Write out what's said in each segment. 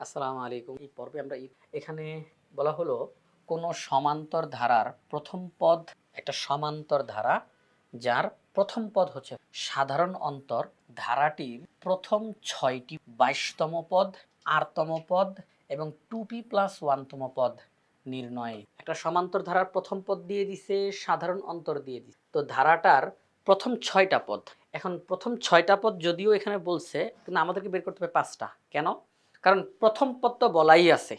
আসসালামু আলাইকুম। এই পর্বে আমরা এখানে বলা হলো কোনো সমান্তর ধারার প্রথম পদ একটা সমান্তর ধারা যার প্রথম পদ হচ্ছে সাধারণ অন্তর ধারাটির প্রথম ৬টি ২২তম পদ ৮তম পদ এবং 2p+1তম পদ নির্ণয়ে। একটা সমান্তর ধারার প্রথম পদ দিয়ে দিছে, সাধারণ অন্তর দিয়ে দিছে। তো ধারাটার প্রথম ৬টা পদ। এখন প্রথম ৬টা পদ যদিও এখানে বলছে, কিন্তু আমাদেরকে বের করতে হবে ৫টা। কেন? কারণ প্রথম পদ তো বলাই আছে।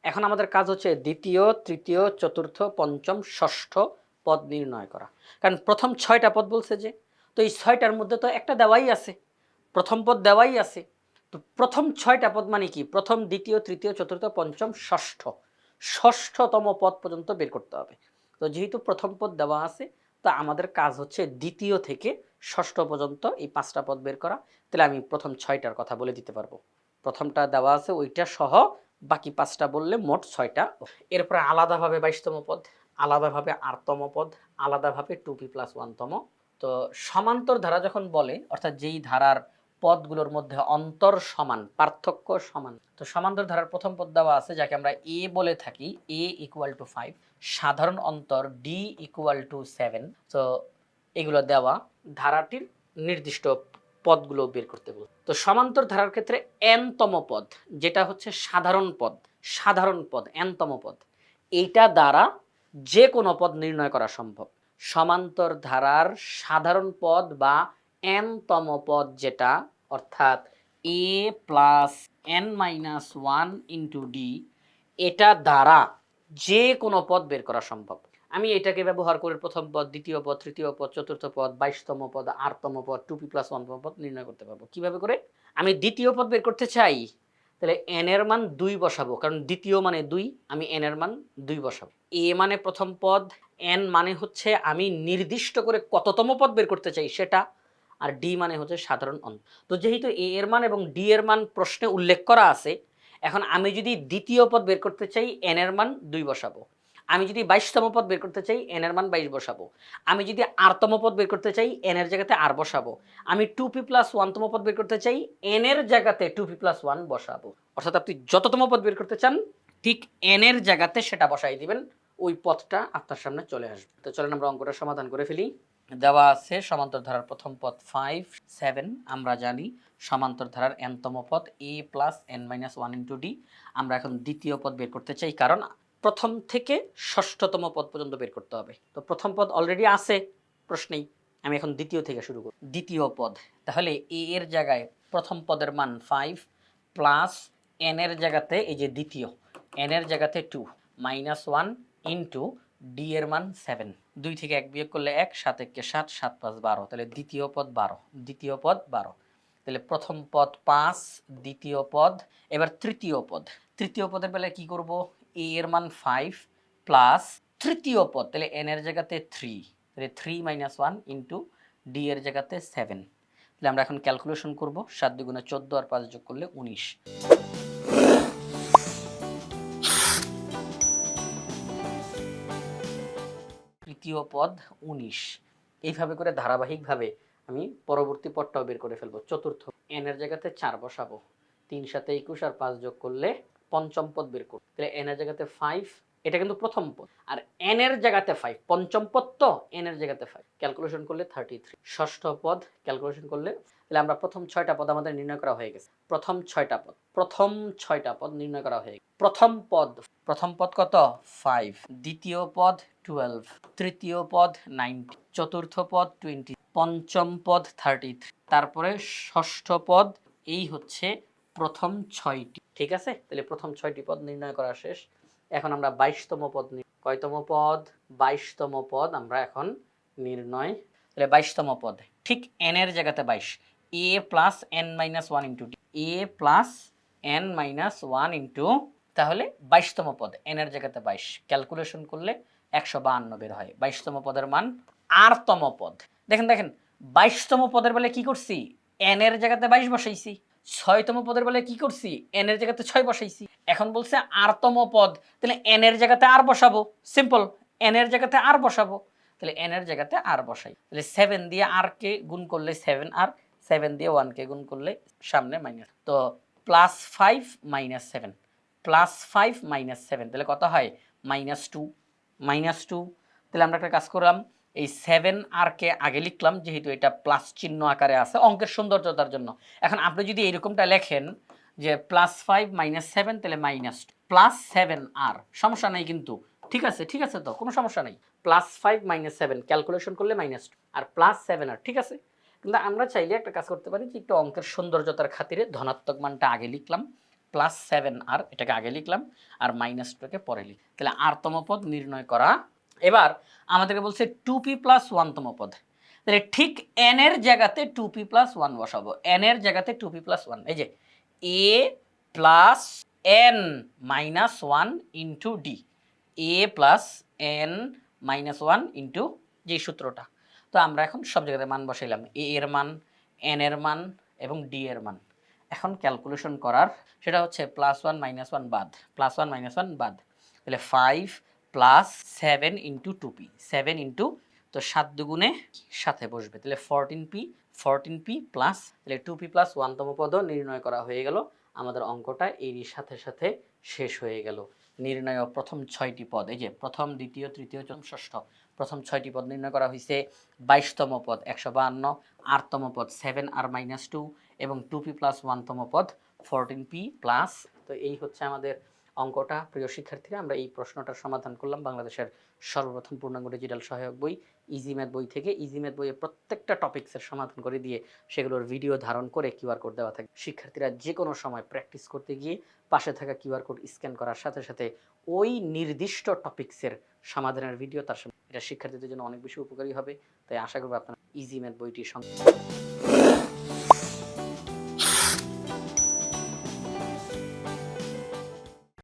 এখন আমাদের কাজ হচ্ছে দ্বিতীয়, তৃতীয়, চতুর্থ, পঞ্চম, ষষ্ঠ পদ নির্ণয় করা। কারণ প্রথম ৬টা পদ বলছে যে, তো এই ৬টার মধ্যে তো একটা দেওয়াই আছে, প্রথম পদ দেওয়াই আছে। তো প্রথম ৬টা পদ মানে কি? প্রথম, দ্বিতীয়, তৃতীয়, চতুর্থ, পঞ্চম, ষষ্ঠ, ষষ্ঠতম পদ পর্যন্ত বের করতে হবে। তো যেহেতু প্রথম পদ দেওয়া আছে, তো আমাদের কাজ হচ্ছে দ্বিতীয় থেকে ষষ্ঠ পর্যন্ত এই ৫টা পদ বের করা। তাহলে আমি প্রথম ৬টার কথা বলে দিতে পারবো। প্রথমটা দেওয়া আছে ওইটা সহ বাকি ৫টা বললে মোট ৬টা। এরপরে আলাদাভাবে ২২তম পদ, আলাদাভাবে ৮তম পদ, আলাদাভাবে 2p+1তম। তো সমান্তর ধারা যখন বলে, অর্থাৎ যেই ধারার পদগুলোর মধ্যে অন্তর সমান, পার্থক্য সমান। তো সমান্তর ধারার প্রথম পদ দেওয়া আছে যাকে আমরা এ বলে থাকি, a = 5, সাধারণ অন্তর d = 7। তো এগুলো দেওয়া ধারাটির নির্দিষ্ট পদগুলো বের করতে বলছে। তো সমান্তর ধারার ক্ষেত্রে n তম পদ, যেটা হচ্ছে সাধারণ পদ, সাধারণ পদ n তম পদ, এইটা দ্বারা যে কোনো পদ নির্ণয় করা সম্ভব। সমান্তর ধারার সাধারণ পদ বা n তম পদ যেটা, অর্থাৎ a + n-1 * d, এটা দ্বারা যে কোনো পদ বের করা সম্ভব। আমি এটাকে ব্যবহার করে প্রথম পদ, দ্বিতীয় পদ, তৃতীয় পদ, চতুর্থ পদ, ২২তম পদ, ৮তম পদ, 2p+1তম পদ নির্ণয় করতে পারবো। কিভাবে করে? আমি দ্বিতীয় পদ বের করতে চাই, তাহলে n এর মান ২ বসাবো, কারণ দ্বিতীয় মানে ২, আমি n এর মান ২ বসাবো। a মানে প্রথম পদ, n মানে হচ্ছে আমি নির্দিষ্ট করে কততম পদ বের করতে চাই সেটা, আর d মানে হচ্ছে সাধারণ অন্ত। তো যেহেতু a এর মান এবং d এর মান প্রশ্নে উল্লেখ করা আছে, এখন আমি যদি দ্বিতীয় পদ বের করতে চাই n এর মান ২ বসাবো। আমি যদি ২২তম পদ বের করতে চাই n এর মান ২২ বসাবো। আমি যদি ৮তম পদ বের করতে চাই n এর জায়গাতে r বসাবো। আমি 2p+1তম পদ বের করতে চাই n এর জায়গাতে 2p+1 বসাবো। অর্থাৎ আপনি যততম পদ বের করতে চান ঠিক n এর জায়গাতে সেটা বসাই দিবেন, ওই পদটা আপনার সামনে চলে আসবে। তো চলেন আমরা অঙ্কটা সমাধান করে ফেলি। দেওয়া আছে সমান্তর ধারার প্রথম পদ 5, 7। আমরা জানি সমান্তর ধারার n তম পদ a + n-1 * d। আমরা এখন দ্বিতীয় পদ বের করতে চাই, কারণ প্রথম থেকে ষষ্ঠতম পদ পর্যন্ত বের করতে হবে। তো প্রথম পদ অলরেডি আছে প্রশ্নেই, আমি এখন দ্বিতীয় থেকে শুরু করব। দ্বিতীয় পদ, তাহলে a এর জায়গায় প্রথম পদের মান 5 প্লাস n এর জায়গাতে এই যে দ্বিতীয়, n এর জায়গাতে 2 -1 ইন্টু d এর মান 7। 2 থেকে 1 বিয়োগ করলে 1, 7 1 কে 7, 7 5 12। তাহলে দ্বিতীয় পদ 12, দ্বিতীয় পদ 12। তাহলে প্রথম পদ 5, দ্বিতীয় পদ। এবার তৃতীয় পদ, তৃতীয় পদের বেলায় কি করব? a এর মান 5 প্লাস তৃতীয় পদ, তাহলে n এর জায়গাতে 3, তাহলে 3 - 1 ইন্টু d এর জায়গাতে 7। তাহলে আমরা এখন ক্যালকুলেশন করব, 7 × 2 = 14 আর 5 যোগ করলে 19। তৃতীয় পদ 19। এইভাবে করে ধারাবাহিকভাবে আমি পরবর্তী পদটাও বের করে ফেলবো। চতুর্থ, n এর জায়গাতে 4 বসাবো, 3 × 7 = 21 আর 5 যোগ করলে পঞ্চম পদ বের করব। তাহলে n এর জায়গাতে 5, এটা কিন্তু প্রথম পদ, আর n এর জায়গাতে 5, পঞ্চম পদ তো n এর জায়গাতে 5, ক্যালকুলেশন করলে 33। ষষ্ঠ পদ ক্যালকুলেশন করলে, তাহলে আমরা প্রথম 6টা পদ আমাদের নির্ণয় করা হয়ে গেছে। প্রথম 6টা পদ, প্রথম 6টা পদ নির্ণয় করা হয়ে গেছে। প্রথম পদ কত? 5, দ্বিতীয় পদ 12, তৃতীয় পদ 90, চতুর্থ পদ 20, পঞ্চম পদ 33, তারপরে ষষ্ঠ পদ। এই হচ্ছে প্রথম 6টি। ঠিক আছে, তাহলে প্রথম 6টি পদ নির্ণয় করা শেষ। এখন আমরা 22তম পদ, কয়তম পদ? 22তম পদ আমরা এখন নির্ণয়। তাহলে 22তম পদ ঠিক n এর জায়গাতে 22, a + n-1 * d, a + n-1 into, তাহলে 22তম পদ n এর জায়গাতে 22, ক্যালকুলেশন করলে 152 বের হয়। 22তম পদের মান। 8তম পদ, দেখেন 22তম পদের বেলায় কি করছি? n এর জায়গাতে 22 বসাইছি। 6তম পদের বেলায় কি করছি? n এর জায়গাতে 6 বসাইছি। এখন বলছে 8তম পদ, তাহলে n এর জায়গাতে r বসাবো। সিম্পল, n এর জায়গাতে r বসাবো। তাহলে n এর জায়গাতে r বসাই। তাহলে 7 দিয়ে r কে গুণ করলে 7r, 7 দিয়ে 1 কে গুণ করলে সামনে মাইনাস। তো +5 - 7 +5 - 7 তাহলে কত হয় -2 -2। তাহলে আমরা একটা কাজ করলাম, এই 7 আর কে আগে লিখলাম যেহেতু এটা প্লাস চিহ্ন আকারে আছে অঙ্কের সৌন্দর্যতার জন্য। এখন আপনি যদি এইরকমটা লেখেন যে +5 - 7 তাহলে -+7 আর সমস্যা নাই কিন্তু, ঠিক আছে ঠিক আছে, তো কোনো সমস্যা নাই। +5 - 7 ক্যালকুলেশন করলে -2 আর +7 আর, ঠিক আছে। কিন্তু আমরা চাইলে একটা কাজ করতে পারি যে একটু অঙ্কের সৌন্দর্যতার খাতিরে ধনাত্মক মানটা আগে লিখলাম, +7 আর এটাকে আগে লিখলাম আর -2কে পরে লিখ, তাহলে আরতম পদ নির্ণয় করা। এবার আমাদেরকে বলছে 2p + 1 তম পদ, তাহলে ঠিক n এর জায়গাতে 2p + 1 বসাবো, n এর জায়গাতে 2p + 1, এই যে a + n - 1 into d, a + n - 1 into যে সূত্রটা। তো আমরা এখন সব জায়গাতে মান বসাইলাম, a এর মান, n এর মান এবং d এর মান। এখন ক্যালকুলেশন করার সেটা হচ্ছে +1 - 1 বাদ, +1 - 1 বাদ, তাহলে 5 + 7 ইন্টু 2p, 7 ইন্টু, তো 7 দুগুণে সাথে বসবে, তাহলে 14p প্লাস, তাহলে 2p + 1 তম পদও নির্ণয় করা হয়ে গেল। আমাদের অঙ্কটা এরই সাথে সাথে শেষ হয়ে গেল। নির্ণয় প্রথম 6টি পদ, এই যে প্রথম, দ্বিতীয়, তৃতীয়, চতুর্থ, ষষ্ঠ, প্রথম 6টি পদ নির্ণয় করা হয়েছে। 22তম পদ 152, 8তম পদ 7 আর -2 এবং 2p + 1 তম পদ 14p প্লাস। তো এই হচ্ছে আমাদের অঙ্কটা। প্রিয় শিক্ষার্থীরা, আমরা এই প্রশ্নটার সমাধান করলাম বাংলাদেশের সর্বপ্রথম পূর্ণাঙ্গ ডিজিটাল সহায়ক বই ইজি ম্যাথ বই থেকে। ইজি ম্যাথ বইয়ে প্রত্যেকটা টপিক্সের সমাধান করে দিয়ে সেগুলোর ভিডিও ধারণ করে কিউআর কোড দেওয়া থাকে। শিক্ষার্থীরা যে কোনো সময় প্র্যাকটিস করতে গিয়ে পাশে থাকা কিউআর কোড স্ক্যান করার সাথে সাথে ওই নির্দিষ্ট টপিক্সের সমাধানের ভিডিও তার সাথে, এটা শিক্ষার্থীদের জন্য অনেক বেশি উপকারী হবে। তাই আশা করব আপনারা ইজি ম্যাথ বইটির সঙ্গে